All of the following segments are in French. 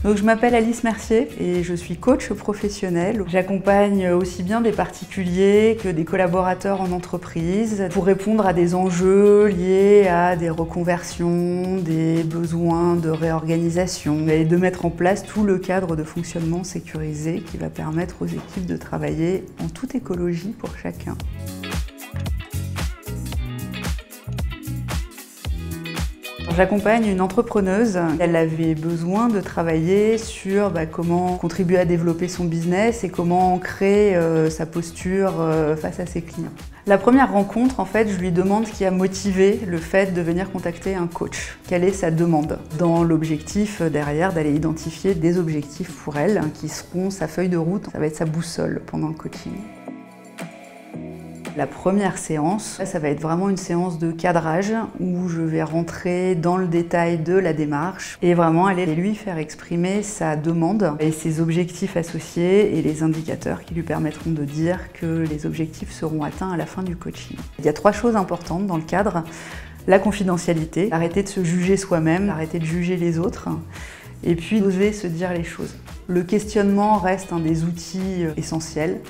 Donc je m'appelle Alice Mercier et je suis coach professionnel. J'accompagne aussi bien des particuliers que des collaborateurs en entreprise pour répondre à des enjeux liés à des reconversions, des besoins de réorganisation et de mettre en place tout le cadre de fonctionnement sécurisé qui va permettre aux équipes de travailler en toute écologie pour chacun. J'accompagne une entrepreneuse. Elle avait besoin de travailler sur comment contribuer à développer son business et comment créer sa posture face à ses clients. La première rencontre, en fait, je lui demande ce qui a motivé le fait de venir contacter un coach. Quelle est sa demande? Dans l'objectif derrière d'aller identifier des objectifs pour elle qui seront sa feuille de route. Ça va être sa boussole pendant le coaching. La première séance, ça va être vraiment une séance de cadrage où je vais rentrer dans le détail de la démarche et vraiment aller lui faire exprimer sa demande et ses objectifs associés et les indicateurs qui lui permettront de dire que les objectifs seront atteints à la fin du coaching. Il y a 3 choses importantes dans le cadre. La confidentialité, arrêter de se juger soi-même, arrêter de juger les autres et puis oser se dire les choses. Le questionnement reste un des outils essentiels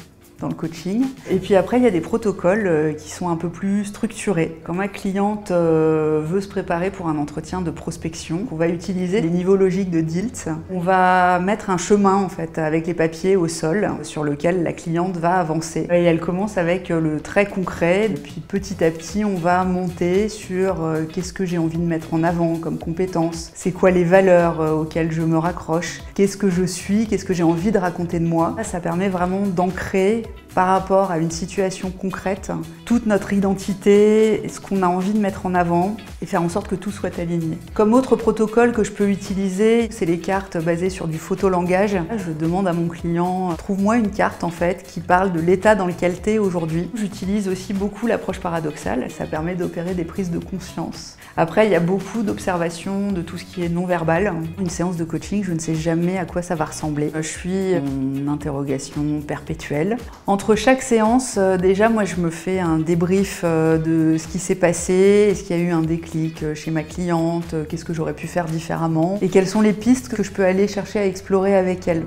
dans le coaching. Et puis après, il y a des protocoles qui sont un peu plus structurés. Quand ma cliente veut se préparer pour un entretien de prospection, on va utiliser les niveaux logiques de DILT. On va mettre un chemin en fait avec les papiers au sol sur lequel la cliente va avancer. Et elle commence avec le très concret. Et puis petit à petit, on va monter sur qu'est-ce que j'ai envie de mettre en avant comme compétence, c'est quoi les valeurs auxquelles je me raccroche, qu'est-ce que je suis, qu'est-ce que j'ai envie de raconter de moi. Ça permet vraiment d'ancrer par rapport à une situation concrète, toute notre identité, ce qu'on a envie de mettre en avant et faire en sorte que tout soit aligné. Comme autre protocole que je peux utiliser, c'est les cartes basées sur du photolangage. Je demande à mon client, trouve-moi une carte en fait qui parle de l'état dans lequel tu es aujourd'hui. J'utilise aussi beaucoup l'approche paradoxale, ça permet d'opérer des prises de conscience. Après, il y a beaucoup d'observations de tout ce qui est non-verbal. Une séance de coaching, je ne sais jamais à quoi ça va ressembler. Je suis en interrogation perpétuelle. Entre chaque séance, déjà, moi, je me fais un débrief de ce qui s'est passé, est-ce qu'il y a eu un déclic chez ma cliente, qu'est-ce que j'aurais pu faire différemment, et quelles sont les pistes que je peux aller chercher à explorer avec elle.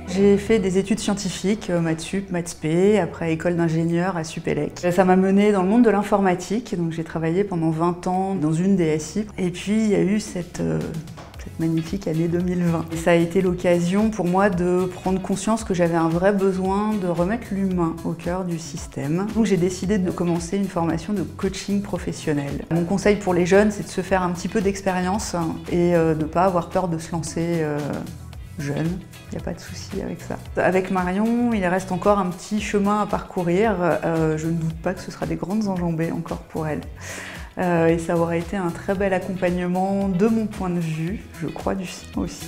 J'ai fait des études scientifiques, maths sup, maths spé, après école d'ingénieur à Supélec. Ça m'a menée dans le monde de l'informatique, donc j'ai travaillé pendant 20 ans dans une DSI. Et puis il y a eu cette magnifique année 2020. Et ça a été l'occasion pour moi de prendre conscience que j'avais un vrai besoin de remettre l'humain au cœur du système. Donc j'ai décidé de commencer une formation de coaching professionnel. Mon conseil pour les jeunes, c'est de se faire un petit peu d'expérience et de ne pas avoir peur de se lancer jeune, il n'y a pas de souci avec ça. Avec Marion, il reste encore un petit chemin à parcourir. Je ne doute pas que ce sera des grandes enjambées encore pour elle. Et ça aurait été un très bel accompagnement de mon point de vue, je crois du sien aussi.